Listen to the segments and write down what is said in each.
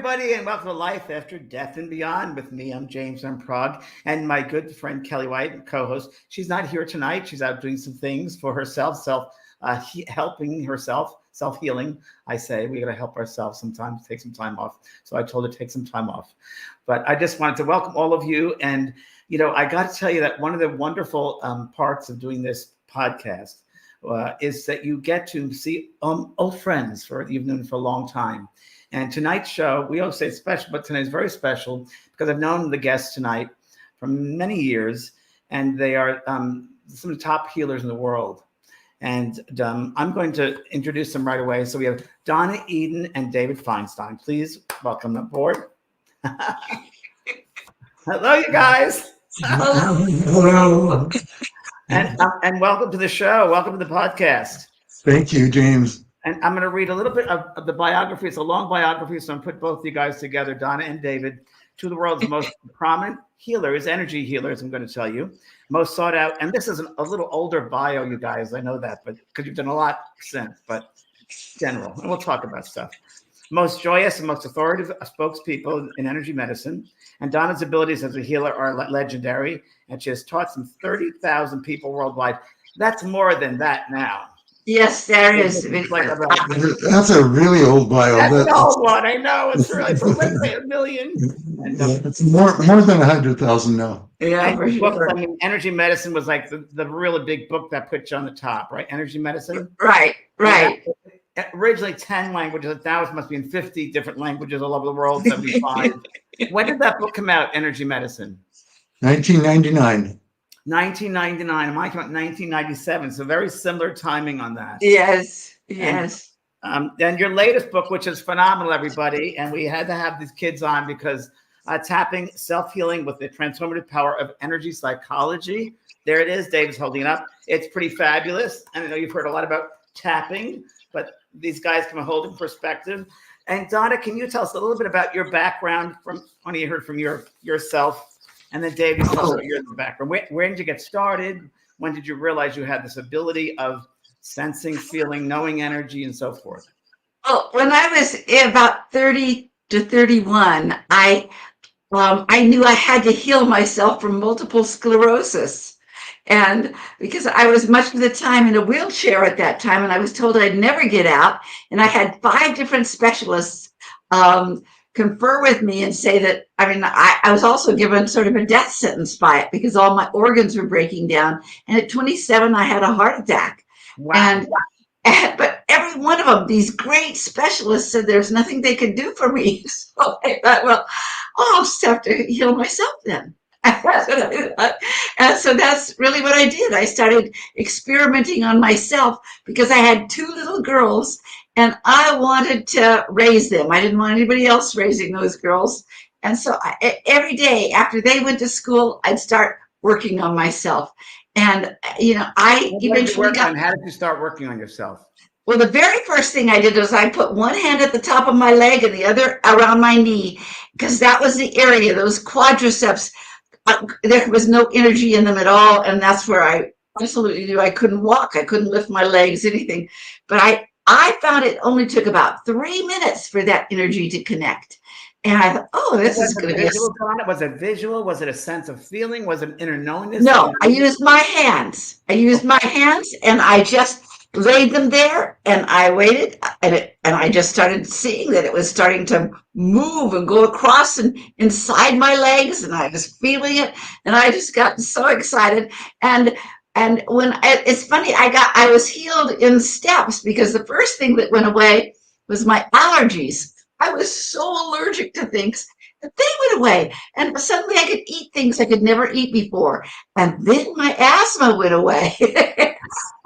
everybody, and welcome to Life After Death and Beyond with me. I'm James. I'm Praagh, and my good friend Kelly White, co-host. She's not here tonight. She's out doing some things for herself, helping herself, self-healing. I say we got to help ourselves sometimes, take some time off. So I told her to take some time off. But I just wanted to welcome all of you. And, you know, I got to tell you that one of the wonderful parts of doing this podcast is that you get to see old friends you've known for a long time. And tonight's show, we always say it's special, but tonight's very special because I've known the guests tonight for many years, and they are some of the top healers in the world. And I'm going to introduce them right away. So we have Donna Eden and David Feinstein. Please welcome aboard. Hello, you guys. Hello. And welcome to the show. Welcome to the podcast. Thank you, James. And I'm going to read a little bit of the biography. It's a long biography, so I'm going to put both you guys together, Donna and David, two of the world's most prominent healers, energy healers, I'm going to tell you. Most sought out. And this is a little older bio, you guys. I know that, but because you've done a lot since, but general. And we'll talk about stuff. Most joyous and most authoritative spokespeople in energy medicine. And Donna's abilities as a healer are legendary. And she has taught some 30,000 people worldwide. That's more than that now. Yes, there is. That's a really old bio. That's an old one. I know. It's really for a million. It's more than 100,000 now. Yeah, for sure. I mean, energy medicine was like the really big book that put you on the top, right? Energy medicine. Right. Yeah. Originally 10 languages. Now it must be in 50 different languages all over the world. 75. When did that book come out? Energy medicine. 1999. 1999. Mine came out in 1997. So very similar timing on that. Yes. And your latest book, which is phenomenal, everybody. And we had to have these kids on because tapping self-healing with the transformative power of energy psychology. There it is. Dave's holding it up. It's pretty fabulous. And I know you've heard a lot about tapping, but these guys come a whole different perspective. And Donna, can you tell us a little bit about your background from when you heard from yourself? And then Dave, you tell us about your background. Where did you get started? When did you realize you had this ability of sensing, feeling, knowing energy, and so forth? Well, when I was about 30 to 31, I knew I had to heal myself from multiple sclerosis. And because I was much of the time in a wheelchair at that time, and I was told I'd never get out, and I had 5 different specialists confer with me and say that, I was also given sort of a death sentence by it because all my organs were breaking down. And at 27, I had a heart attack. Wow. But every one of them, these great specialists said there's nothing they could do for me. So I thought, well, I'll just have to heal myself then. That's what I thought. And so that's really what I did. I started experimenting on myself because I had 2 little girls and I wanted to raise them. I didn't want anybody else raising those girls. And so every day after they went to school, I'd start working on myself. And, I eventually got... How did you start working on yourself? Well, the very first thing I did was I put one hand at the top of my leg and the other around my knee, because that was the area, those quadriceps. There was no energy in them at all. And that's where I absolutely knew I couldn't walk. I couldn't lift my legs, anything. But I found it only took about 3 minutes for that energy to connect. And I thought, this is going to be Was it visual? Was it a sense of feeling? Was it inner knowingness? No, I used my hands. And I just laid them there and I waited and I just started seeing that it was starting to move and go across and inside my legs, and I was feeling it, and I just got so excited. And when it's funny, I was healed in steps, because the first thing that went away was my allergies. I was so allergic to things that they went away, and suddenly I could eat things I could never eat before. And then my asthma went away.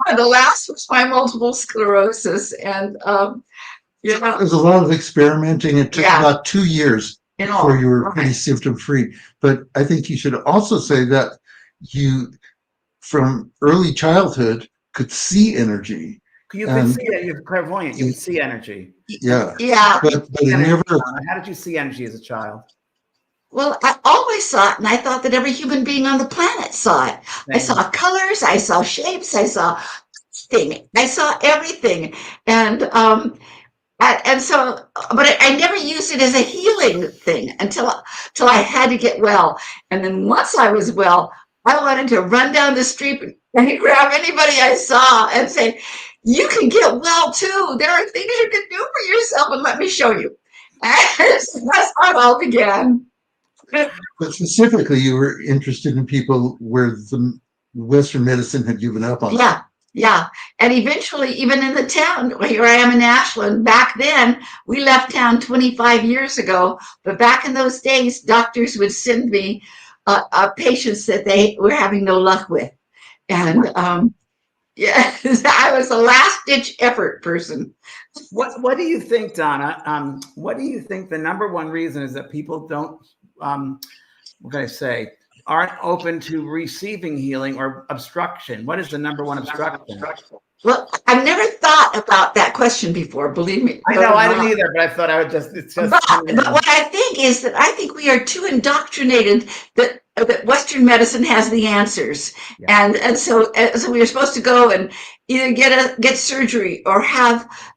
And the last was my multiple sclerosis. And there's a lot of experimenting. It took about 2 years before you were pretty symptom free. But I think you should also say that you, from early childhood, could see energy. You could see it. You're clairvoyant. You can see energy. Yeah. But How did you see energy as a child? Well, I always saw it, and I thought that every human being on the planet saw it. I saw colors, I saw shapes, I saw everything. I saw everything. And And so, but I never used it as a healing thing until I had to get well. And then once I was well, I wanted to run down the street and grab anybody I saw and say, "You can get well too. There are things you can do for yourself, and let me show you." And that's how it all began. But specifically, you were interested in people where the Western medicine had given up on. Yeah, yeah. And eventually, even in the town, here I am in Ashland. Back then, we left town 25 years ago, but back in those days, doctors would send me patients that they were having no luck with. And yeah, I was a last ditch effort person. What do you think, Donna? What do you think the number one reason is that people don't, what can I say, aren't open to receiving healing or obstruction? What is the number one obstruction? Well, I've never thought about that question before, believe me. I know, I didn't either, but I thought I would just, it's just. But what I think is that I think we are too indoctrinated that Western medicine has the answers. Yeah. And so we are supposed to go and either get surgery or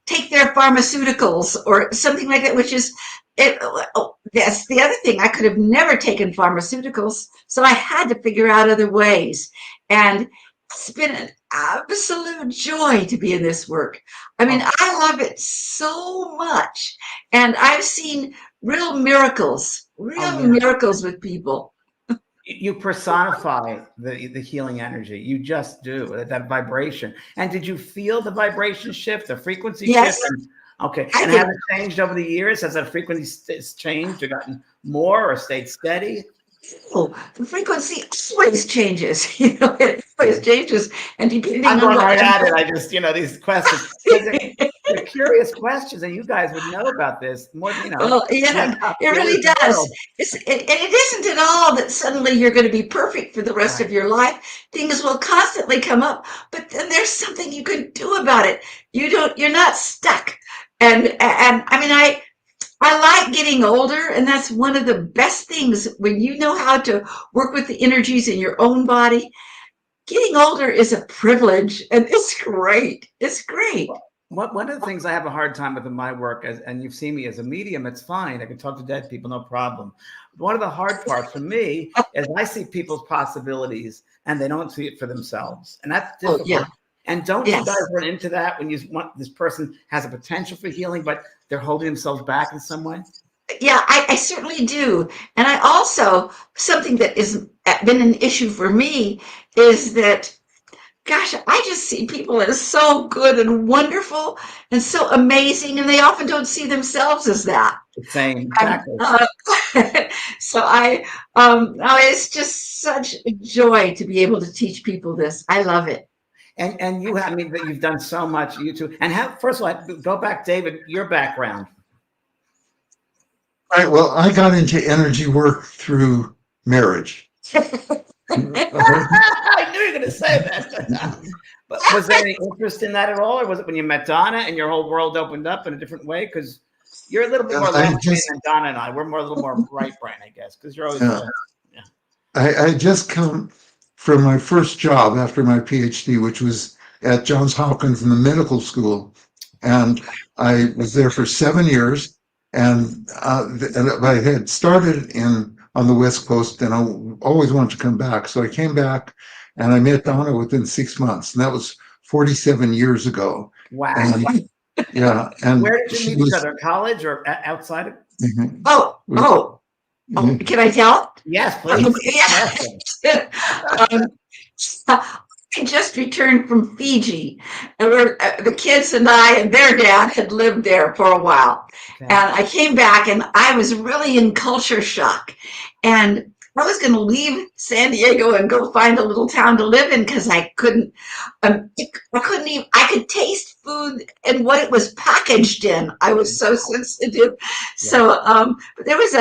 take their pharmaceuticals or something like that, which is, that's the other thing. I could have never taken pharmaceuticals, so I had to figure out other ways. And it's been an absolute joy to be in this work. I mean, I love it so much. And I've seen real miracles with people. You personify the healing energy. You just do that vibration. And did you feel the vibration shift, the frequency Yes. shift? Okay. And has it changed over the years? Has that frequency changed or gotten more or stayed steady? Oh, the frequency always changes. You know, it always changes. And depending I'm going on right at it. I just, these questions. They're curious questions, and you guys would know about this more. Well, yeah, it really does. And it isn't at all that suddenly you're going to be perfect for the rest of your life. Things will constantly come up, but then there's something you can do about it. You're not stuck. And I mean, I like getting older, and that's one of the best things when you know how to work with the energies in your own body. Getting older is a privilege, and it's great. It's great. One of the things I have a hard time with in my work, and you've seen me as a medium, it's fine. I can talk to dead people, no problem. One of the hard parts for me is I see people's possibilities and they don't see it for themselves. And that's difficult. Yeah. And don't you guys run into that when you want this person has a potential for healing, but they're holding themselves back in some way? Yeah, I certainly do. And I also, something that has been an issue for me is that, gosh, I just see people as so good and wonderful and so amazing, and they often don't see themselves as that. Same, exactly. So it's just such a joy to be able to teach people this. I love it. And you have, that you've done so much, you two. And first of all, go back, David, your background. Right. Well, I got into energy work through marriage. I knew you were going to say that. But was there any interest in that at all? Or was it when you met Donna and your whole world opened up in a different way? Because you're a little bit more left brain than Donna and I. We're a little more right brain, I guess, because you're always. I just come from my first job after my PhD, which was at Johns Hopkins in the medical school. And I was there for 7 years. And I had started on the West Coast, and I always wanted to come back. So I came back, and I met Donna within 6 months, and that was 47 years ago. Wow. And, yeah. And where did you meet each other? College or outside of? Mm-hmm. Can I tell? Yes, please. I just returned from Fiji, and the kids and I and their dad had lived there for a while. Okay. And I came back, and I was really in culture shock. And I was going to leave San Diego and go find a little town to live in because I couldn't even, I could taste food and what it was packaged in. I was so sensitive. Yeah. So there was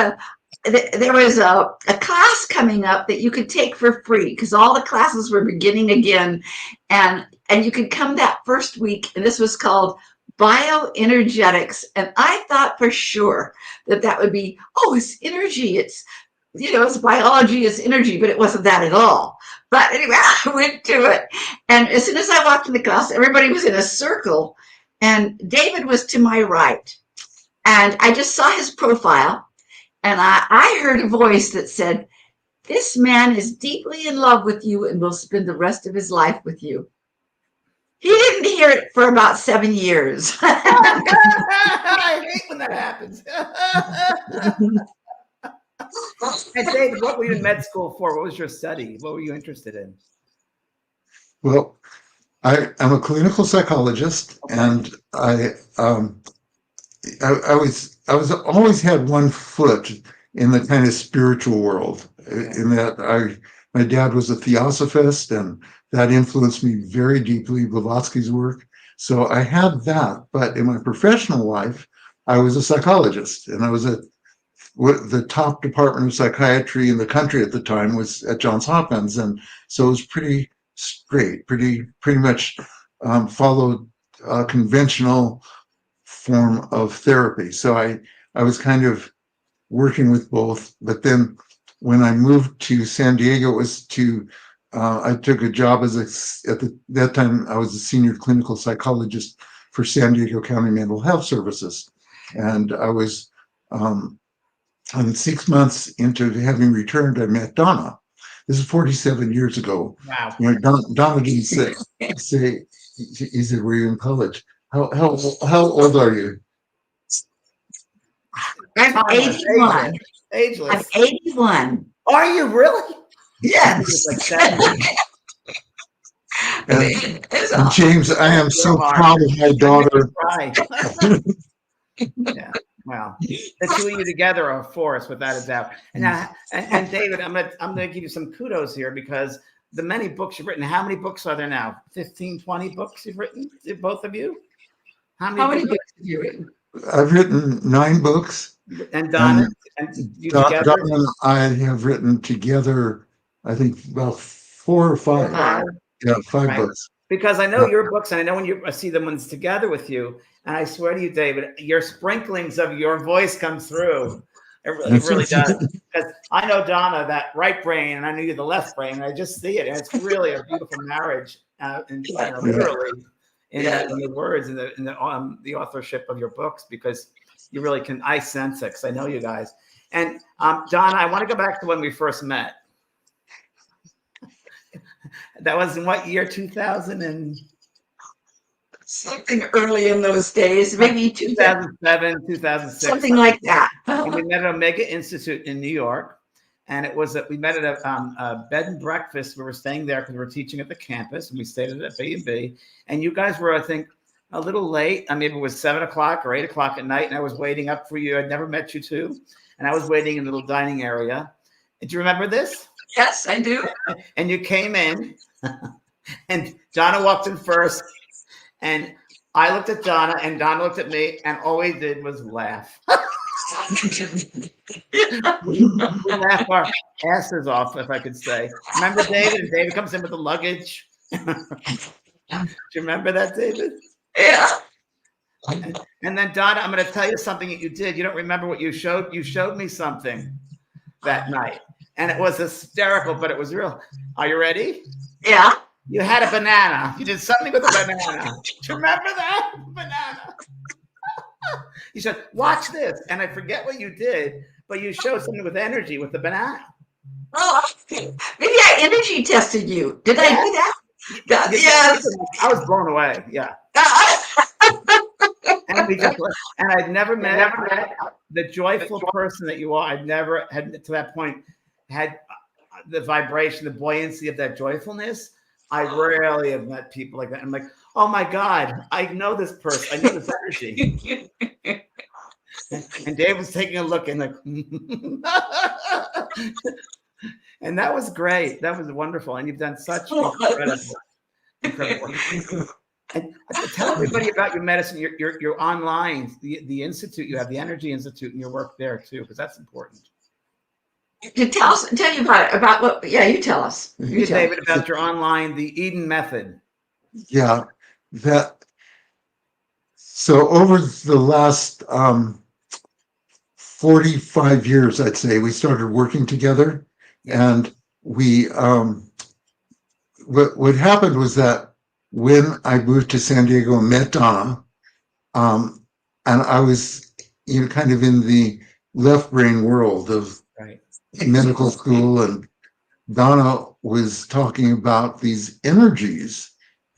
a class coming up that you could take for free because all the classes were beginning again, and you could come that first week, and this was called bioenergetics. And I thought for sure that would be, it's energy, it's biology, it's energy, but it wasn't that at all. But anyway, I went to it, and as soon as I walked in the class, everybody was in a circle, and David was to my right. And I just saw his profile, and I heard a voice that said, "This man is deeply in love with you and will spend the rest of his life with you." He didn't hear it for about 7 years. I hate when that happens. And David, what were you in med school for? What was your study? What were you interested in? Well, I'm a clinical psychologist, and I was always had one foot in the kind of spiritual world. In that my dad was a theosophist, and that influenced me very deeply, Blavatsky's work. So I had that, but in my professional life, I was a psychologist, and I was at the top department of psychiatry in the country at the time was at Johns Hopkins, and so it was pretty straight, pretty much followed a conventional form of therapy. So I was kind of working with both, but then when I moved to San Diego, it was I took a job at that time I was a senior clinical psychologist for San Diego County Mental Health Services, and I was and 6 months into having returned, I met Donna. This is 47 years ago. Wow. Donna didn't say, he said, "Were you in college? How old are you?" I'm 81. Ageless. I'm 81. Are you really? Yes. Like 70. And James, I am so proud of my daughter. Yeah. Wow. The two of you together are a force, without a doubt. And David, I'm gonna give you some kudos here, because the many books you've written. How many books are there now? 15, 20 books you've written, both of you? How many books have you written? I've written 9 books. And Donna, and you together? Donna and I have written together, I think, about 4 or 5. Yeah, 5 books. Because I know your books, and I know when I see the ones together with you, and I swear to you, David, your sprinklings of your voice come through. It really does. Because I know Donna, that right brain, and I know you the left brain, and I just see it, and it's really a beautiful marriage, and literally in the words, in the authorship of your books, because you really can. I sense it, because I know you guys. And Donna, I want to go back to when we first met. That was in what year? 2000 and something early in those days, maybe 2007, 2006, something like that. And we met at Omega Institute in New York, and it was we met at a bed and breakfast. We were staying there because we were teaching at the campus, and we stayed at a B&B. And you guys were, I think, a little late. I mean, it was 7 o'clock or 8 o'clock at night, and I was waiting up for you. I'd never met you two, and I was waiting in a little dining area. Do you remember this? Yes, I do. And you came in, and Donna walked in first, and I looked at Donna, and Donna looked at me, and all we did was laugh. We laughed our asses off, if I could say. Remember David? And David comes in with the luggage. Do you remember that, David? Yeah. And then Donna, I'm going to tell you something that you did. You don't remember what you showed. You showed me something that night. And it was hysterical, but it was real. Are you ready? Yeah. You had a banana. You did something with a banana. Do you remember that? Banana. You said, "Watch this." And I forget what you did, but you showed something with energy with the banana. Oh, maybe I energy tested you. Did I do that? Yes. I was blown away. Yeah. And I'd never met the joyful person that you are. I'd never had, to that point, had the vibration, the buoyancy of that joyfulness. I rarely have met people like that. I'm like, oh my God, I know this person. I know this energy. And Dave was taking a look and like, and that was great. That was wonderful. And you've done such incredible. And tell everybody about your medicine, your online, the institute. You have the Energy Institute, and your work there too, because that's important. Tell you about what? Yeah, you tell us. David, about your online, the Eden method. Yeah, so over the last 45 years, I'd say, we started working together, and we what happened was that when I moved to San Diego and met Donna, And I was, kind of in the left brain world of Right. medical school, and Donna was talking about these energies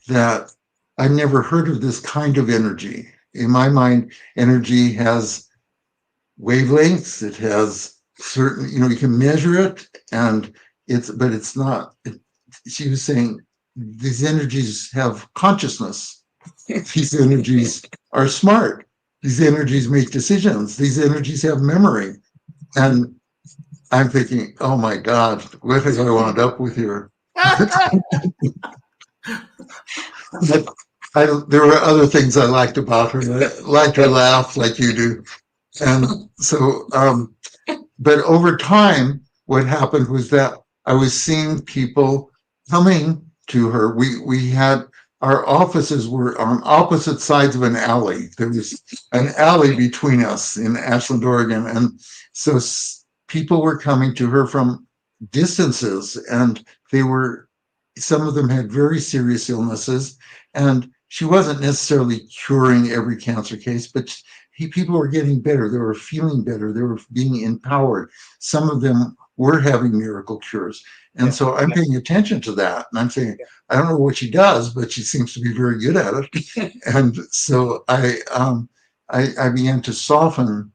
that I've never heard of this kind of energy. In my mind, energy has wavelengths, it has certain, you can measure it, and but it's not, she was saying these energies have consciousness. These energies are smart. These energies make decisions. These energies have memory. And I'm thinking, oh my God, what have I wound up with here? But there were other things I liked about her. I liked her laugh like you do. And so, but over time, what happened was that I was seeing people coming to her. We had, our offices were on opposite sides of an alley. There was an alley between us in Ashland, Oregon. And so people were coming to her from distances, and some of them had very serious illnesses. And she wasn't necessarily curing every cancer case, but people were getting better. They were feeling better. They were being empowered. Some of them were having miracle cures. And so I'm paying attention to that. And I'm saying, I don't know what she does, but she seems to be very good at it. And so I began to soften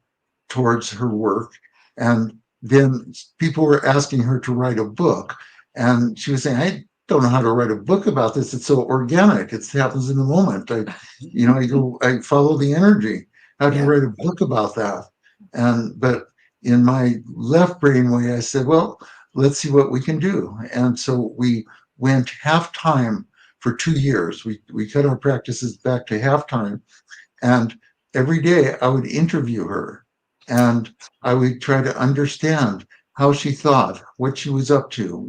towards her work. And then people were asking her to write a book. And she was saying, I don't know how to write a book about this. It's so organic. It happens in the moment. I follow the energy. How do you write a book about that? But in my left brain way, I said, well, let's see what we can do. And so we went half time for 2 years. We cut our practices back to half time. And every day I would interview her, and I would try to understand how she thought, what she was up to,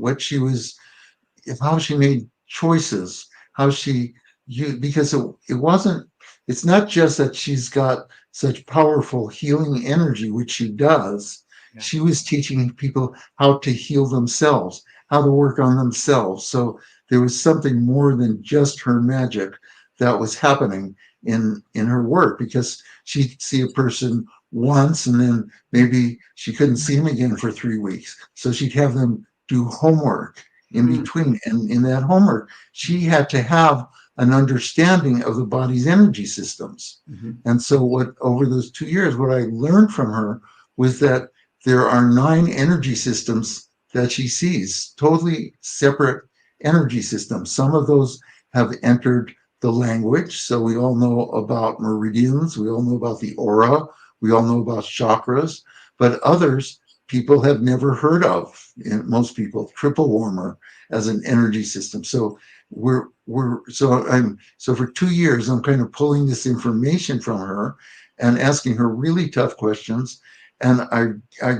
how she made choices, because it's not just that she's got such powerful healing energy, which she does. Yeah. She was teaching people how to heal themselves, how to work on themselves. So there was something more than just her magic that was happening in her work, because she'd see a person once and then maybe she couldn't see him again for 3 weeks. So she'd have them do homework in between. And in that homework, she had to have an understanding of the body's energy systems. Mm-hmm. And so over those 2 years, what I learned from her was that there are 9 energy systems that she sees, totally separate energy systems. Some of those have entered the language. So we all know about meridians. We all know about the aura. We all know about chakras, but others people have never heard of. Most people, triple warmer as an energy system. So so for 2 years, I'm kind of pulling this information from her and asking her really tough questions. And I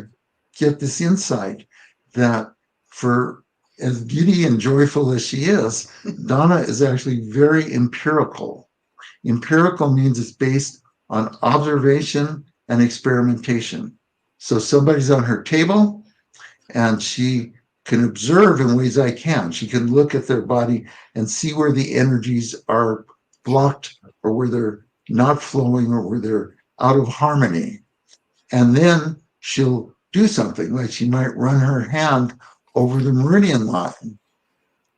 get this insight that for as giddy and joyful as she is, Donna is actually very empirical. Empirical means it's based on observation and experimentation. So somebody's on her table and she can observe in ways I can. She can look at their body and see where the energies are blocked or where they're not flowing or where they're out of harmony. And then she'll do something, like she might run her hand over the meridian line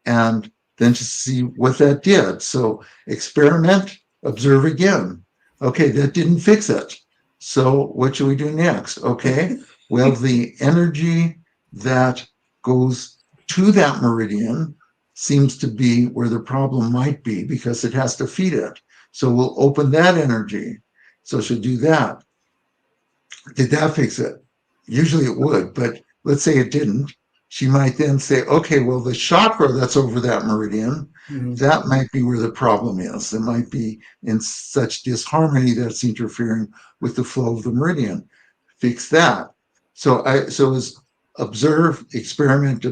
and then to see what that did. So experiment, observe again. Okay, that didn't fix it. So what should we do next? Okay, well, the energy that goes to that meridian seems to be where the problem might be, because it has to feed it. So we'll open that energy. So she'll do that. Did that fix it? Usually it would, but let's say it didn't. She might then say, okay, well, the chakra that's over that meridian, that might be where the problem is. It might be in such disharmony that's interfering with the flow of the meridian. Fix that. So it's observe, experiment,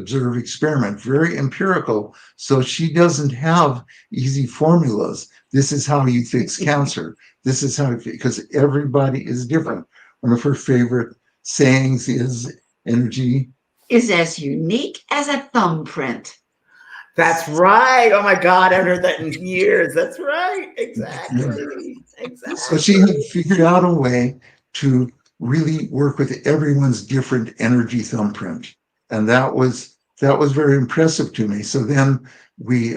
very empirical. So she doesn't have easy formulas. This is how you fix cancer. This is how, because everybody is different. One of her favorite sayings is energy is as unique as a thumbprint. That's right. Oh my God, I haven't heard that in years. That's right. Exactly. So she had figured out a way to really work with everyone's different energy thumbprint. And that was very impressive to me. So then we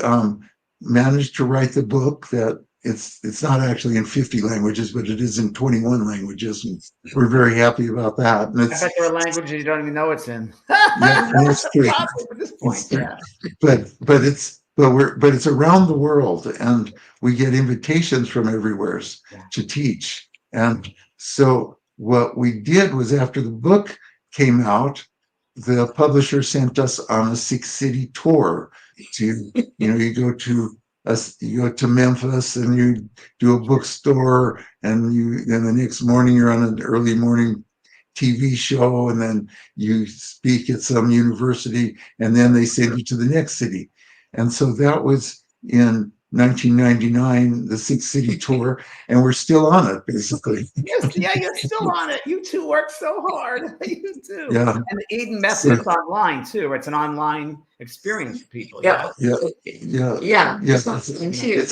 managed to write the book that it's not actually in 50 languages, but it is in 21 languages. And we're very happy about that. And I bet there are languages you don't even know it's in. yeah, that's true. At this point, yeah. But it's around the world, and we get invitations from everywhere to teach. And so what we did was, after the book came out, the publisher sent us on a 6-city tour. To you go to Memphis and you do a bookstore, and then the next morning you're on an early morning TV show, and then you speak at some university, and then they send you to the next city. And so that was in 1999, the 6-city tour, and we're still on it, basically. Yes, yeah, you're still on it. You two work so hard. You do. Yeah. And the Eden method is online too. It's an online experience for people. Yeah. It's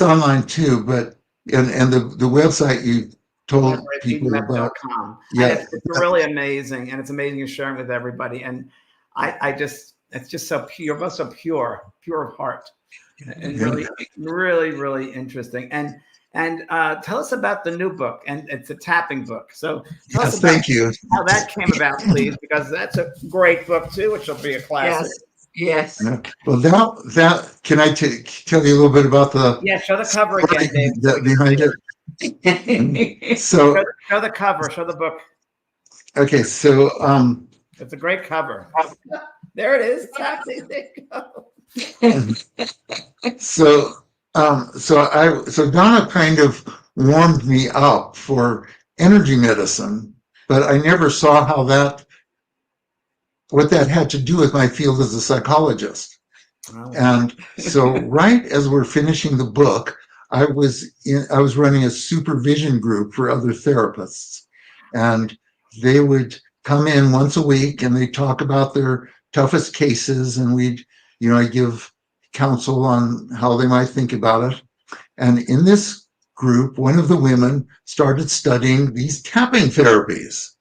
online too, but and the website you told people about. Yeah, it's really amazing, and it's amazing you're sharing with everybody. And it's just so pure. You're both so pure of heart, and really interesting. And tell us about the new book, and it's a tapping book. So tell us about how that came about, please, because that's a great book too, which will be a classic. Yes. Well, that can I tell you a little bit about the show the cover again, Dave. Behind it. So show the cover, show the book. Okay, so it's a great cover. There it is. There you go. So Donna kind of warmed me up for energy medicine, but I never saw what that had to do with my field as a psychologist. Oh. And so right as we're finishing the book, I was running a supervision group for other therapists, and they would come in once a week and they talk about their toughest cases, and I give counsel on how they might think about it. And in this group, one of the women started studying these tapping therapies,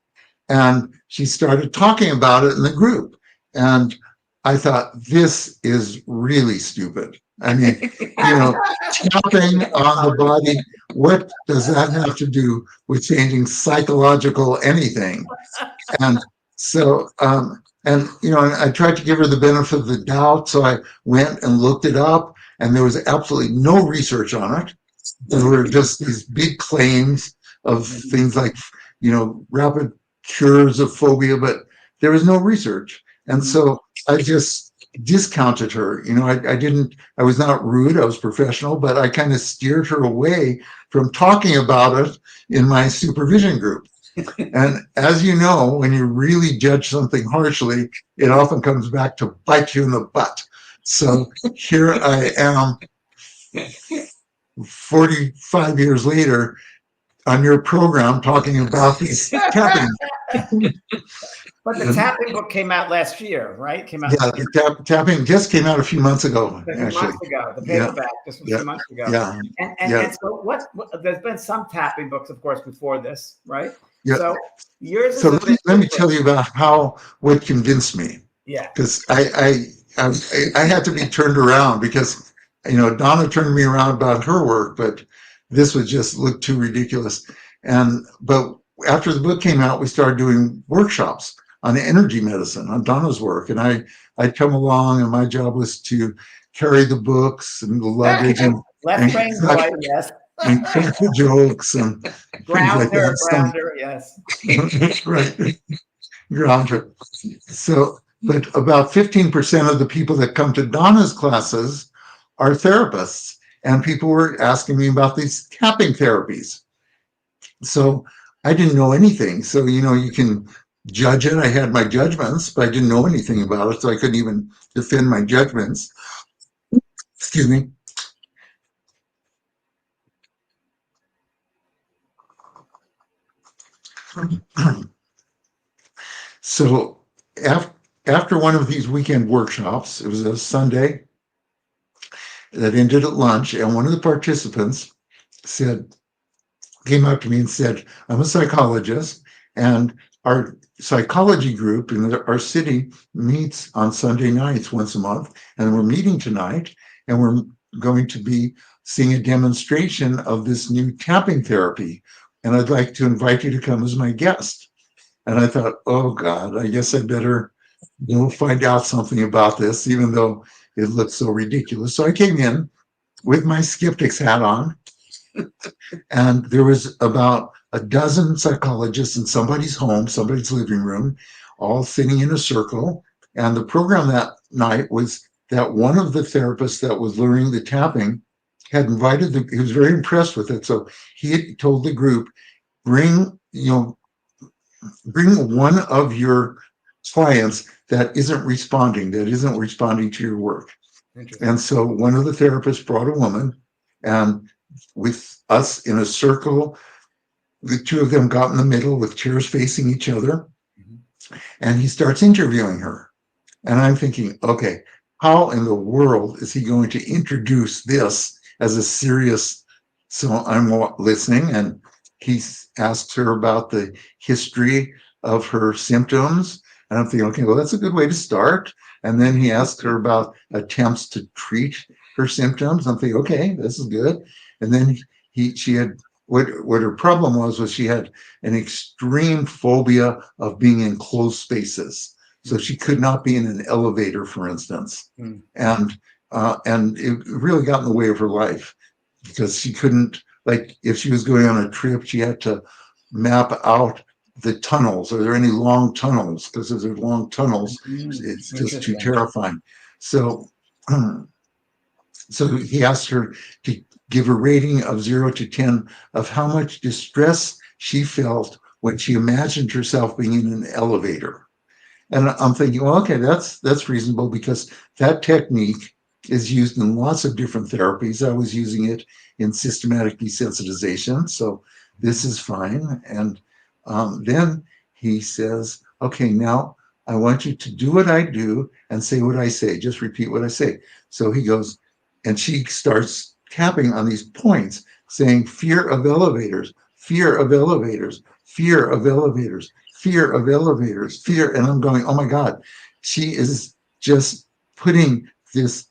and she started talking about it in the group. And I thought, this is really stupid. I mean, tapping on the body, what does that have to do with changing psychological anything? And so, and I tried to give her the benefit of the doubt. So I went and looked it up, and there was absolutely no research on it. There were just these big claims of things like, rapid cures of phobia, but there was no research. And so I just discounted her. I was not rude, I was professional, but I kind of steered her away from talking about it in my supervision group. And as you know, when you really judge something harshly, it often comes back to bite you in the butt. So here I am 45 years later on your program talking about this tapping. But the tapping book came out last year, right? The tapping just came out a few months ago. The paperback just a few months ago. Yeah. And so what? There's been some tapping books, of course, before this, right? Yeah. So yours. So let me tell you about what convinced me. Yeah. Because I had to be turned around, because Donna turned me around about her work, but this would just look too ridiculous. But after the book came out, we started doing workshops on energy medicine, on Donna's work. And I'd come along, and my job was to carry the books and the luggage and left brain right, yes. And crack the jokes and grounder, yes. Right. Grounder. So, but about 15% of the people that come to Donna's classes are therapists, and people were asking me about these tapping therapies. So I didn't know anything. So, you can judge it. I had my judgments, but I didn't know anything about it. So I couldn't even defend my judgments. Excuse me. So after one of these weekend workshops, it was a Sunday, that ended at lunch, and one of the participants came up to me and said, I'm a psychologist, and our psychology group in our city meets on Sunday nights once a month, and we're meeting tonight, and we're going to be seeing a demonstration of this new tapping therapy, and I'd like to invite you to come as my guest. And I thought, oh God, I guess I better find out something about this, even though it looks so ridiculous. So I came in with my skeptic's hat on, and there was about a dozen psychologists in somebody's home, somebody's living room, all sitting in a circle. And the program that night was that one of the therapists that was learning the tapping had invited he was very impressed with it. So he had told the group, bring one of your clients that isn't responding to your work. And so one of the therapists brought a woman, and with us in a circle, the two of them got in the middle with chairs facing each other, and he starts interviewing her. And I'm thinking, okay, how in the world is he going to introduce this as a serious? So I'm listening, and he asks her about the history of her symptoms. And I'm thinking, okay, well, that's a good way to start. And then he asked her about attempts to treat her symptoms. I'm thinking, okay, this is good. And then she had what her problem was she had an extreme phobia of being in closed spaces. So she could not be in an elevator, for instance. And it really got in the way of her life, because she couldn't, like, if she was going on a trip, she had to map out the tunnels. Are there any long tunnels? Because if there's long tunnels, it's just too terrifying. So he asked her to give a rating of 0 to 10 of how much distress she felt when she imagined herself being in an elevator. And I'm thinking, well, okay, that's reasonable, because that technique is used in lots of different therapies. I was using it in systematic desensitization, so this is fine. And then he says, okay, now I want you to do what I do and say what I say. Just repeat what I say. So he goes, and she starts tapping on these points, saying fear of elevators, fear of elevators, fear of elevators, fear of elevators, fear. And I'm going, oh my God, she is just putting this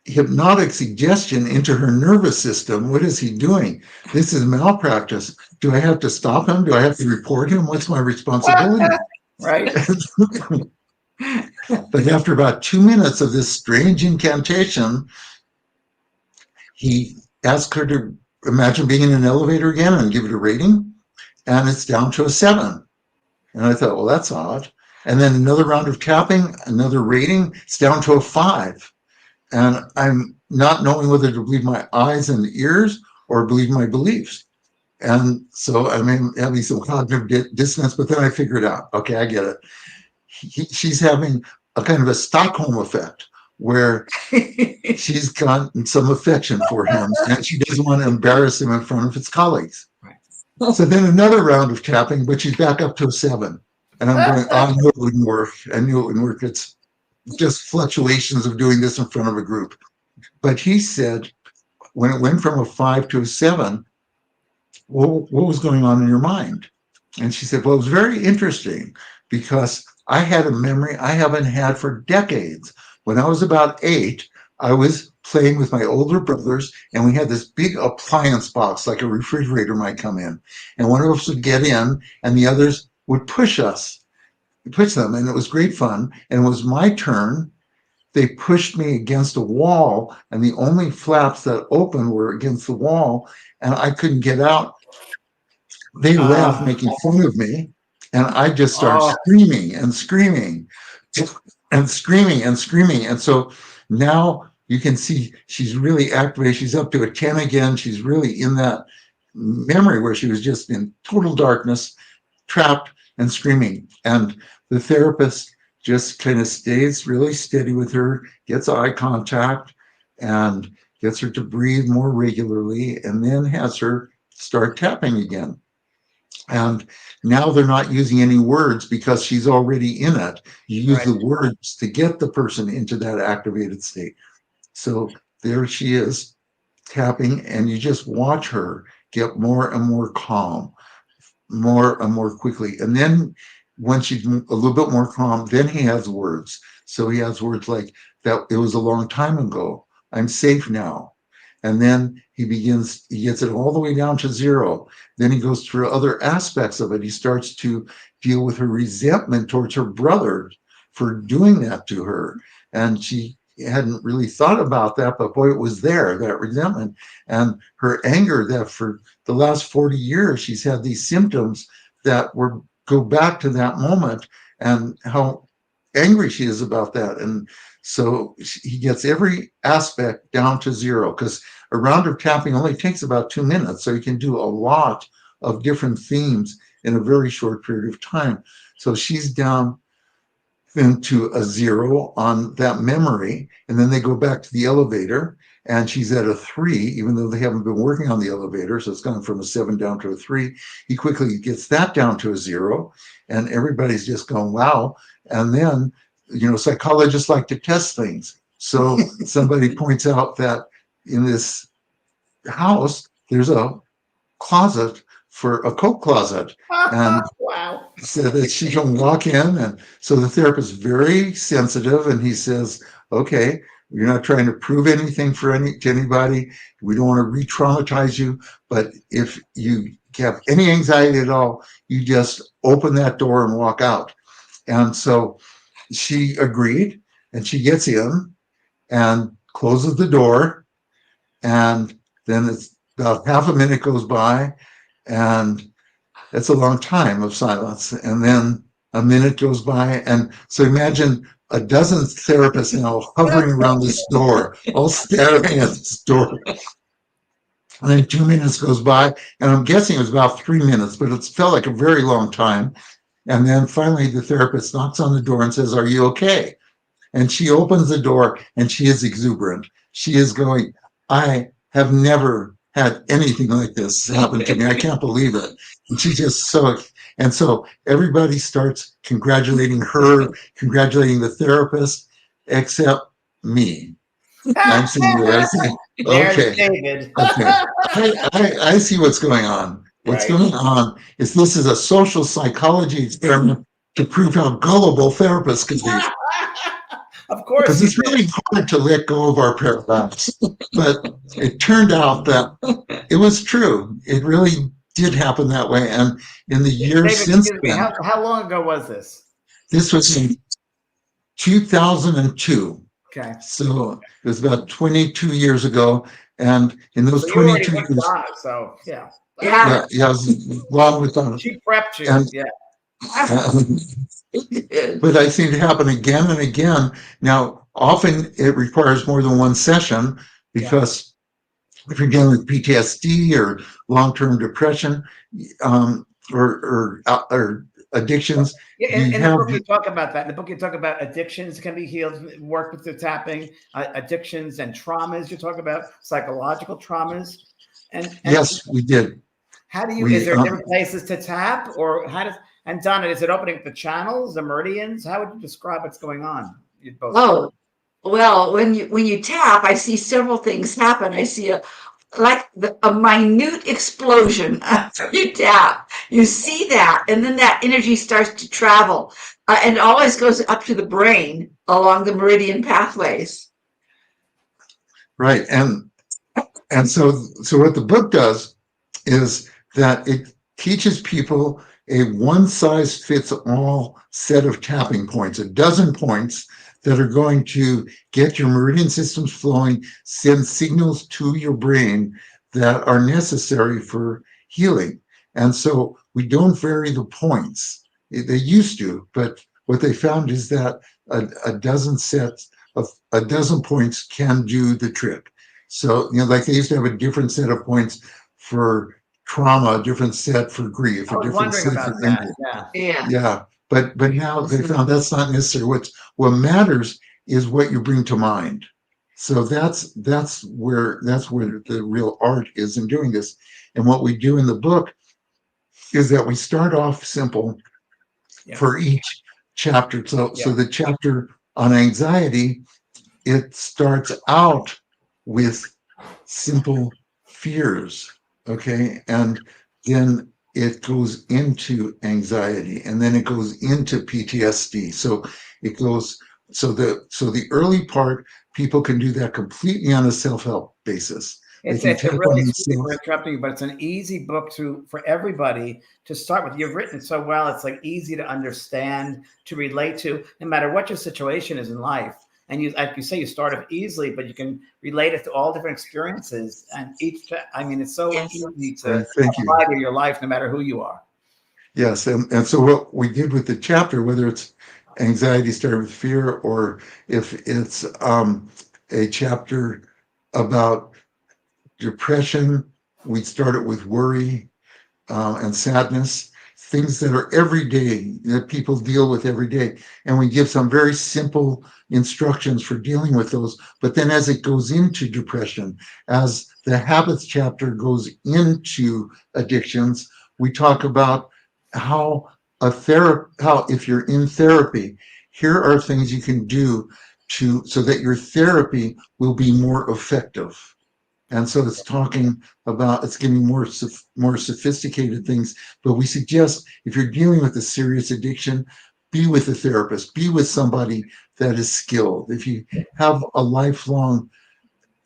hypnotic suggestion into her nervous system. What is he doing? This is malpractice. Do I have to stop him? Do I have to report him? What's my responsibility? Right. But after about 2 minutes of this strange incantation, he asked her to imagine being in an elevator again and give it a rating, and it's down to a 7. And I thought, well, that's odd. And then another round of tapping, another rating, it's down to a 5. And I'm not knowing whether to believe my eyes and ears or believe my beliefs. And so I'm having some cognitive dissonance, but then I figured out, okay, I get it. She's having a kind of a Stockholm effect, where she's gotten some affection for him, and she doesn't want to embarrass him in front of his colleagues. Right. So then another round of tapping, but she's back up to a 7. And I'm going, oh, I knew it wouldn't work. I knew it wouldn't work. It's just fluctuations of doing this in front of a group. But he said, when it went from a 5 to a 7, what was going on in your mind? And she said, well, it was very interesting, because I had a memory I haven't had for decades. When I was about 8, I was playing with my older brothers, and we had this big appliance box, like a refrigerator might come in. And one of us would get in, and the others would push them, and it was great fun. And it was my turn. They pushed me against a wall, and the only flaps that opened were against the wall, and I couldn't get out. They laughed, making fun of me, and I just started screaming and screaming and screaming and screaming. And so now you can see she's really activated. She's up to a 10 again. She's really in that memory where she was just in total darkness, trapped and screaming. And the therapist just kind of stays really steady with her, gets eye contact, and gets her to breathe more regularly, and then has her start tapping again. And now they're not using any words, because she's already in it. You use the words to get the person into that activated state. So there she is tapping, and you just watch her get more and more calm, more and more quickly. And then when she's a little bit more calm, then he has words. So he has words like, that it was a long time ago. I'm safe now. And then he gets it all the way down to 0. Then he goes through other aspects of it. He starts to deal with her resentment towards her brother for doing that to her. And she hadn't really thought about that, but boy, it was there, that resentment and her anger, that for the last 40 years, she's had these symptoms that go back to that moment, and how angry she is about that. And so he gets every aspect down to 0, because a round of tapping only takes about 2 minutes. So you can do a lot of different themes in a very short period of time. So she's down into a 0 on that memory. And then they go back to the elevator, and she's at a 3, even though they haven't been working on the elevator. So it's gone from a 7 down to a 3. He quickly gets that down to a 0, and everybody's just going, wow. And then, psychologists like to test things. So somebody points out that in this house, there's a closet for a coat closet. And wow. so that she can walk in. And so the therapist is very sensitive, and he says, okay, you're not trying to prove anything to anybody. We don't want to re-traumatize you. But if you have any anxiety at all, you just open that door and walk out. And so she agreed, and she gets in and closes the door. And then it's about half a minute goes by, and it's a long time of silence. And then a minute goes by. And so imagine a dozen therapists now hovering around this door, all staring at this door. And then 2 minutes goes by, and I'm guessing it was about 3 minutes, but it felt like a very long time. And then finally the therapist knocks on the door and says, "Are you okay?" And she opens the door, and she is exuberant. She is going, "I have never had anything like this happen to me. I can't believe it." And she's just so everybody starts congratulating her, congratulating the therapist, except me. I'm sitting there saying, okay, David. I see what's going on. What's going on is this is a social psychology experiment to prove how gullible therapists can be. Of course. Because it's really hard to let go of our paradox. But it turned out that it was true. It really did happen that way. And in the years since then. How long ago was this? This was in 2002. Okay. So it was about 22 years ago. And in those 22 years. So, yeah. Yeah. Yeah, I was long with Donna. She prepped you. And, yeah. But I see it happen again and again. Now, often it requires more than one session, because if you're dealing with PTSD or long-term depression, or addictions. In the book you talk about that. In the book you talk about addictions can be healed, work with the tapping, addictions and traumas. You talk about psychological traumas. And yes, we did. How do you, is there different places to tap, or and Donna, is it opening up the channels, the meridians? How would you describe what's going on? Oh, well, when you tap, I see several things happen. I see a minute explosion after you tap. You see that, and then that energy starts to travel, and it always goes up to the brain along the meridian pathways. Right, and so what the book does is that it teaches people a one-size-fits-all set of tapping points, a dozen points that are going to get your meridian systems flowing, send signals to your brain that are necessary for healing. And so we don't vary the points. They used to, but what they found is that a dozen points can do the trick. So, like they used to have a different set of points for trauma, a different set for grief, a different set for anger. Yeah. But now they found that's not necessary. What matters is what you bring to mind. So that's where the real art is in doing this. And what we do in the book is that we start off simple for each chapter. So the chapter on anxiety, it starts out with simple fears, okay? And then it goes into anxiety, and then it goes into PTSD. So it goes, so the early part, people can do that completely on a self-help basis. They It's can a take on really, excuse me for themselves. interrupting you, but it's an easy book for everybody to start with. You've written it so well. It's like easy to understand, to relate to, no matter what your situation is in life. And you, like you say, you start off easily, but you can relate it to all different experiences. And I mean, it's so Yes. easy to Thank you. apply to your life, no matter who you are. Yes, and so what we did with the chapter, whether it's anxiety started with fear, or if it's a chapter about depression, we start it with worry and sadness, things that are everyday, that people deal with every day. And we give some very simple instructions for dealing with those. But then as it goes into depression, as the habits chapter goes into addictions, we talk about how how if you're in therapy, here are things you can do so that your therapy will be more effective. And so it's talking about, it's giving more sophisticated things. But we suggest if you're dealing with a serious addiction, be with a therapist, be with somebody that is skilled. If you have a lifelong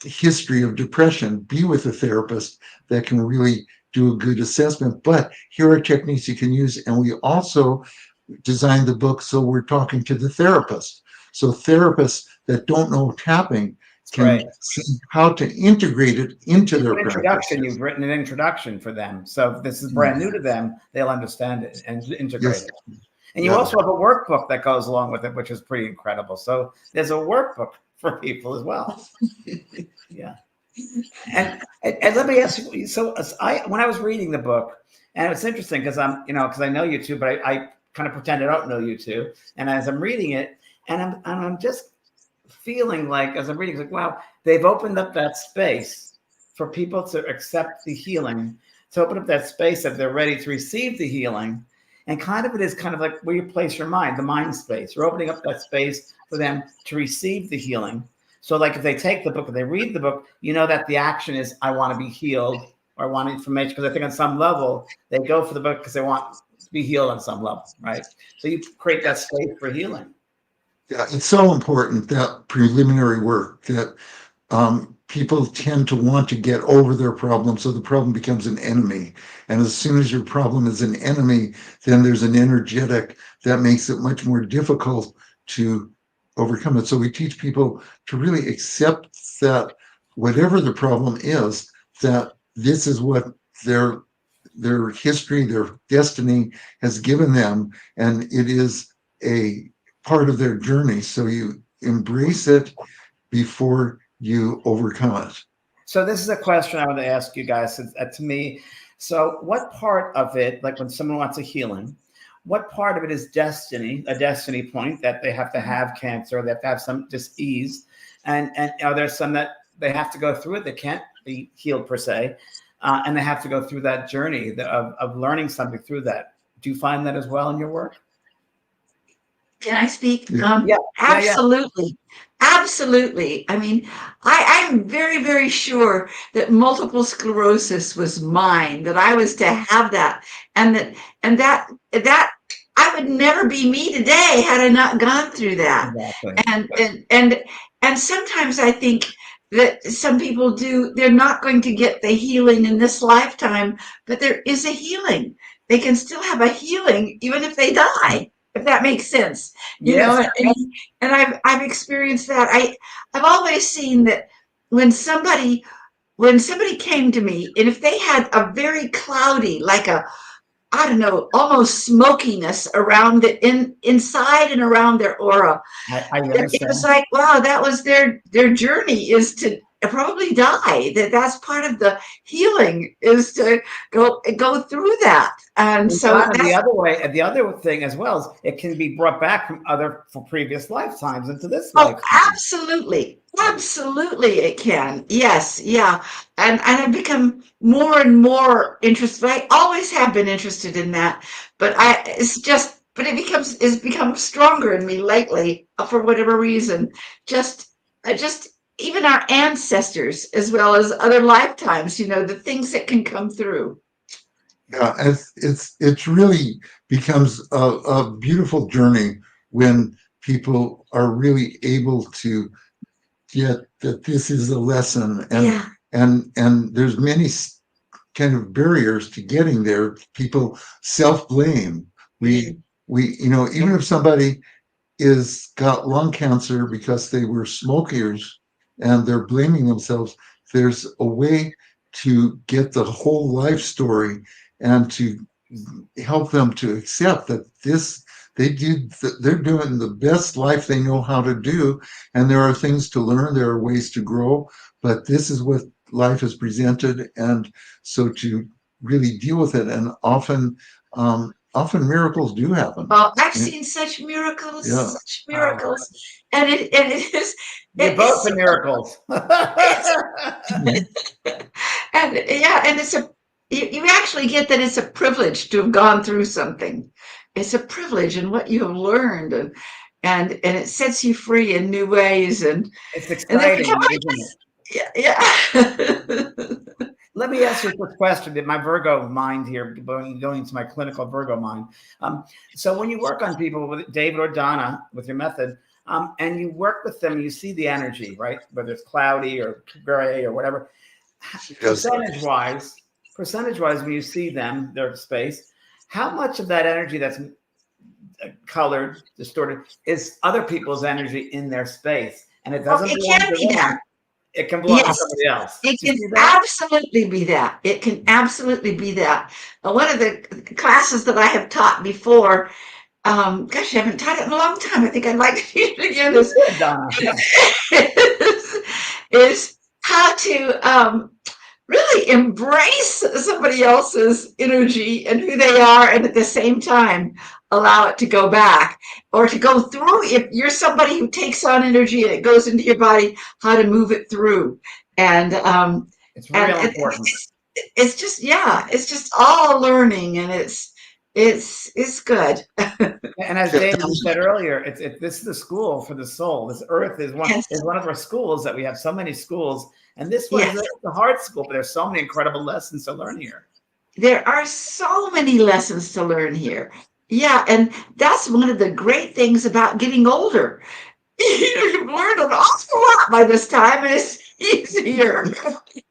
history of depression, be with a therapist that can really do a good assessment. But here are techniques you can use. And we also designed the book so we're talking to the therapist. So therapists that don't know tapping It's can great. see how to integrate it into their An practice. introduction. You've written an introduction for them. So if this is brand new to them, they'll understand it and integrate Yes. it. And you Yeah. also have a workbook that goes along with it, which is pretty incredible. So there's a workbook for people as well. Yeah. And let me ask you. So when I was reading the book, and it's interesting because because I know you two, but I kind of pretend I don't know you two. And as I'm reading it, and I'm just feeling like, as I'm reading, it's like, wow, they've opened up that space for people to accept the healing, to open up that space that they're ready to receive the healing. And kind of it is kind of like where you place your mind, the mind space. You're opening up that space for them to receive the healing. So like if they take the book and they read the book, you know that the action is, I want to be healed, or I want information. Because I think on some level, they go for the book because they want to be healed on some level, right? So you create that space for healing. Yeah, it's so important, that preliminary work, that people tend to want to get over their problem, so the problem becomes an enemy. And as soon as your problem is an enemy, then there's an energetic that makes it much more difficult to overcome it. So we teach people to really accept that whatever the problem is, that this is what their history, their destiny has given them, and it is a part of their journey. So you embrace it before you overcome it. So this is a question I want to ask you guys. To me, so what part of it, like when someone wants a healing, what part of it is destiny, a destiny point that they have to have cancer, they have to have some disease, and are there some that they have to go through it, they can't be healed per se, and they have to go through that journey of learning something through that. Do you find that as well in your work? Can I speak? Yeah. Absolutely. Absolutely. I mean, I'm very, very sure that multiple sclerosis was mine, that I was to have that. And that I would never be me today had I not gone through that. Exactly. And sometimes I think that some people they're not going to get the healing in this lifetime, but there is a healing. They can still have a healing even if they die, if that makes sense. Yes. And I've experienced that. I've always seen that when somebody came to me, and if they had a very cloudy, like I don't know, almost smokiness around inside and around their aura, I it understand. was like, wow, that was their journey, is to probably die. That's part of the healing, is to go through that. And so And the other way, the other thing as well is it can be brought back from for previous lifetimes into this oh, lifetime. absolutely. Absolutely it can. Yes, yeah. And I've become more and more interested. I always have been interested in that, but it's become stronger in me lately, for whatever reason. Just even our ancestors, as well as other lifetimes, the things that can come through. Yeah, it's really becomes a beautiful journey when people are really able to get that this is a lesson, Yeah. and there's many kind of barriers to getting there. People self-blame. We even if somebody is got lung cancer because they were smokers and they're blaming themselves, there's a way to get the whole life story and to help them to accept that they're doing the best life they know how to do, and there are things to learn, there are ways to grow, but this is what life is presented, and so to really deal with it. And often miracles do happen. Oh, I've seen such miracles, Yeah. such miracles, and it is. You're both the miracles. And yeah, and you actually get that it's a privilege to have gone through something. It's a privilege and what you have learned, and it sets you free in new ways, and It's and then exciting, isn't it? yeah. Let me ask you a quick question that my Virgo mind here, going into my clinical Virgo mind. So when you work on people with David or Donna with your method, and you work with them, you see the energy, right? Whether it's cloudy or gray or whatever. Percentage-wise, when you see them, their space, how much of that energy that's colored, distorted, is other people's energy in their space? And it doesn't It belong can to be that. them. It can belong to Yes, somebody else. it Do you can see that? absolutely be that. It can absolutely be that. One of the classes that I have taught before, gosh, I haven't taught it in a long time. I think I'd like to use it again. Good, Donna. Is how to really embrace somebody else's energy and who they are, and at the same time allow it to go back or to go through. If you're somebody who takes on energy and it goes into your body, how to move it through. And It's real and important. it's just, yeah, it's just all learning, and it's good. And as David said earlier, this is the school for the soul. This earth is Yes. one of our schools that we have so many schools, and this one Yes. is the hard school, but there's so many incredible lessons to learn here. There are so many lessons to learn here. Yeah, and that's one of the great things about getting older. You've learned an awful lot by this time, and it's easier.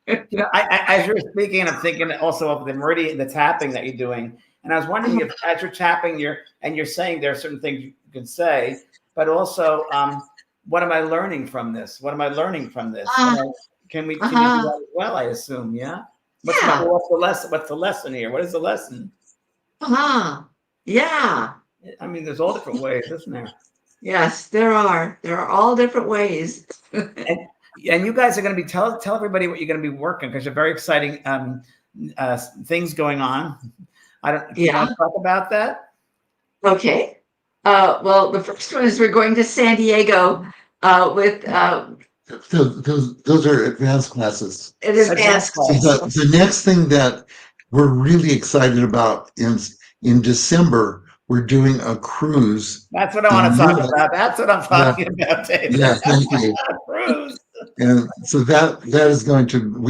As you're speaking, I'm thinking also of the meridian, the tapping that you're doing, and I was wondering if, as you're tapping, you're saying there are certain things you can say, but also, what am I learning from this? What am I learning from this? Can you do that as well? I assume, yeah. What's the lesson? What's the lesson here? What is the lesson? Yeah. I mean, there's all different ways, isn't there? Yes, there are. There are all different ways. And you guys are going to be tell everybody what you're going to be working, because you're very exciting things going on. Do you want to talk about that? Okay. Well, the first one is we're going to San Diego with those are advanced classes. it is advanced classes. The next thing that we're really excited about in December, we're doing a cruise. That's what I want to talk about. That's what I'm talking about, David. Yeah, thank you. Cruise. And so that is going to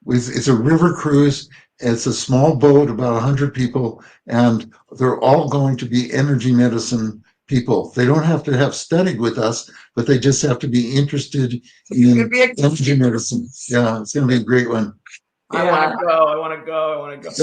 it's a river cruise. It's a small boat, about 100 people, and they're all going to be energy medicine people. They don't have to have studied with us, but they just have to be interested in energy medicine. Yeah, it's going to be a great one. I want to go. I want to go. I want to go.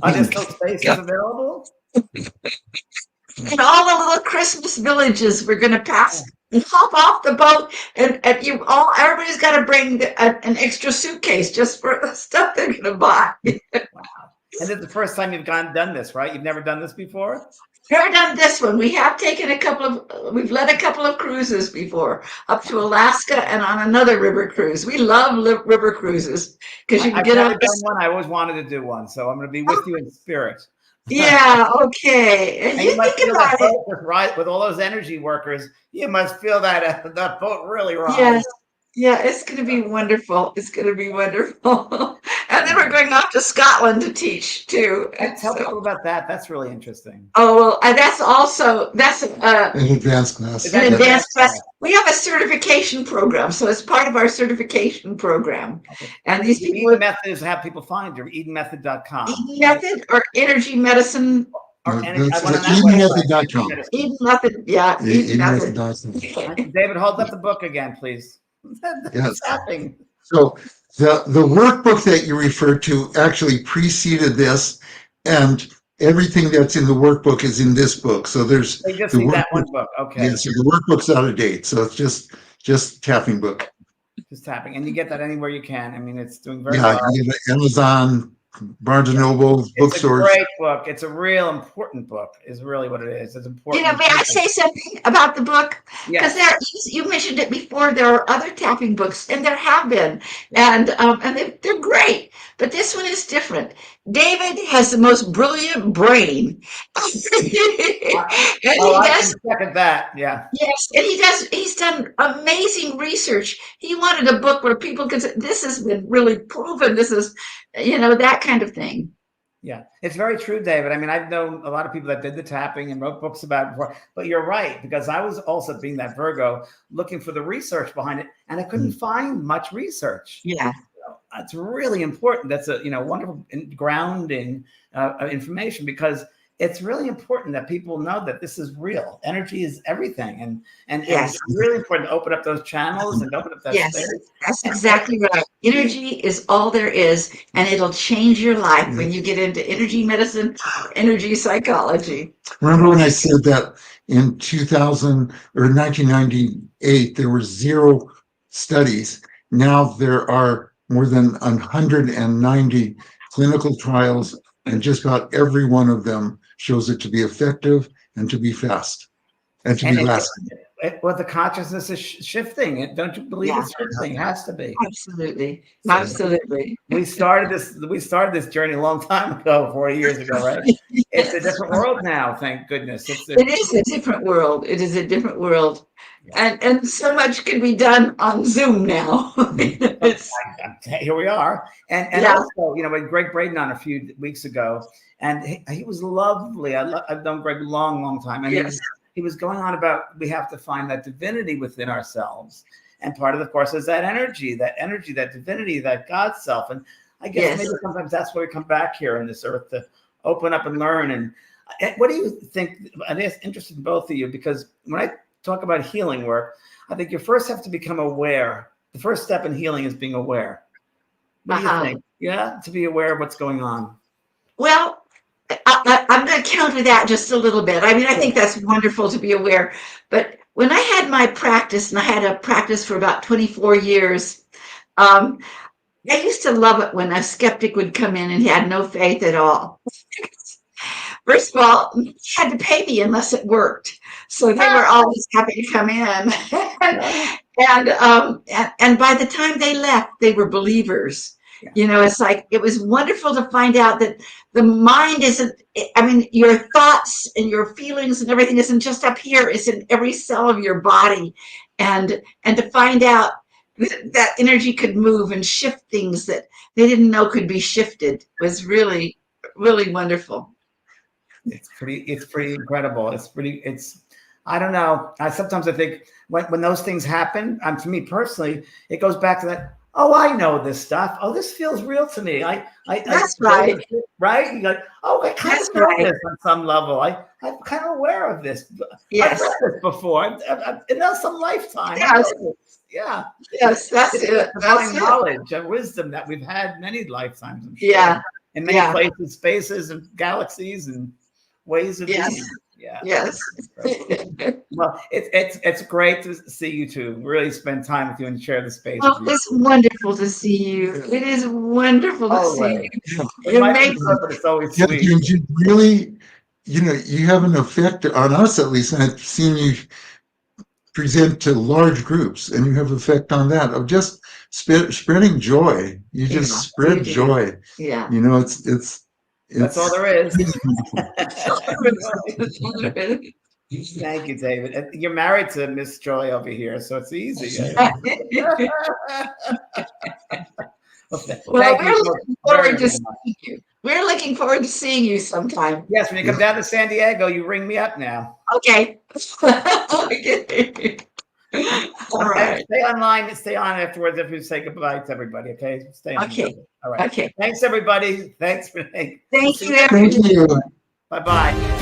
Are there still spaces available? In all the little Christmas villages, we're going to pass and hop off the boat, and everybody's got to bring an extra suitcase just for the stuff they're going to buy. Wow. And this is the first time you've done this, right? You've never done this before? Never done this one. We have taken we've led a couple of cruises before, up to Alaska and on another river cruise. We love river cruises because you can get I've up. never done one. I always wanted to do one, so I'm going to be with you in spirit. Yeah, okay. And you must think feel about it. With all those energy workers, you must feel that boat really rise. Yes. Yeah, it's going to be wonderful. It's going to be wonderful. And And then we're going off to Scotland to teach too. Tell people about that. That's really interesting. Oh, well, that's An advanced class. Is that an an advanced advanced class. We have a certification program, so it's part of our certification program. And these The people Eden Method is how people find you. EdenMethod.com. Eden Method or energy medicine. Or That's energy, I went on the that website. EdenMethod.com. Eden Method, yeah. Eden Method. EdenMethod.com. David, hold up the book again, please. Yes. What's happening? So the workbook that you referred to actually preceded this, and everything that's in the workbook is in this book. So there's They just the need that workbook. one book. Okay. Yeah, so the workbook's out of date. So it's just tapping book. Just tapping. And you get that anywhere you can. I mean, it's doing very Yeah, well. you get it Amazon, Barnes and Noble, It's a bookstores. great book. It's a real important book, is really what it is. It's important. May I say something about the book? Because Yes. you mentioned it before. There are other tapping books, and there have been, and they're great. But this one is different. David has the most brilliant brain, and I can second that. Yeah. Yes, and he's done amazing research. He wanted a book where people could say, this has been really proven. This is, that kind of thing. Yeah, it's very true, David. I mean, I've known a lot of people that did the tapping and wrote books about it before, but you're right, because I was also, being that Virgo, looking for the research behind it, and I couldn't find much research. Yeah. That's really important. That's a wonderful grounding information, because it's really important that people know that this is real. Energy is everything, and Yes. it's really important to open up those channels and open up that Yes, space. that's exactly right. Energy is all there is, and it'll change your life when you get into energy medicine, energy psychology. Remember when I said that in 2000 or 1998, there were 0 studies. Now there are more than 190 clinical trials, and just about every one of them shows it to be effective and to be fast and to be lasting. Well, the consciousness is shifting. Don't you believe it's shifting? It has to be. Absolutely. Absolutely. We started this journey a long time ago, 40 years ago, right? It's a different world now, thank goodness. It is a different world. It is a different world. And so much can be done on Zoom now. Here we are. And also, we had Greg Braden on a few weeks ago, and he was lovely. I've known Greg a long, long time. And he was going on about, we have to find that divinity within ourselves. And part of course, is that energy, that divinity, that God self. And I guess maybe sometimes that's why we come back here on this earth, to open up and learn. And what do you think? I'm interested in both of you, because when I talk about healing work, I think you first have to become aware. The first step in healing is being aware. What do you think? Yeah, to be aware of what's going on. Well, I'm going to counter that just a little bit. I mean, I think that's wonderful to be aware. But when I had my practice, and I had a practice for about 24 years, I used to love it when a skeptic would come in and he had no faith at all. First of all, he had to pay me unless it worked. So they were always happy to come in. And by the time they left, they were believers. It's like, it was wonderful to find out that the mind isn't, your thoughts and your feelings and everything isn't just up here, it's in every cell of your body. And to find out that energy could move and shift things that they didn't know could be shifted was really, really wonderful. It's pretty incredible. I don't know. Sometimes I think when those things happen, to me personally, it goes back to that. Oh, I know this stuff. Oh, this feels real to me. That's right. Right? You go, I kind of know this on some level. I'm kind of aware of this. Yes. I've read this before. In some lifetime. Yes. Yeah. Yes, that's it. That's knowledge and wisdom that we've had many lifetimes. I'm sure. Yeah. In many places, spaces, and galaxies, and ways of being. Yeah. Yes. Well, it's great to see you two. Really spend time with you and share the space. Oh, it's wonderful to see you. It is wonderful to see you. It's always sweet. You really, you have an effect on us, at least. And I've seen you present to large groups, and you have an effect on that of just spreading joy. You just spread joy. Yeah. That's all there is. Thank you, David. You're married to Miss Joy over here, so it's easy. Well, Thank we're you looking very, forward to very much. seeing you. We're looking forward to seeing you sometime. Yes, when you come down to San Diego, you ring me up now. Okay. Okay. All Okay, right. stay online and stay on afterwards if you say goodbye to everybody. Okay, stay on. Okay. All right. Okay. Thanks, everybody. Thanks for. Thank you, Thank you. Bye bye.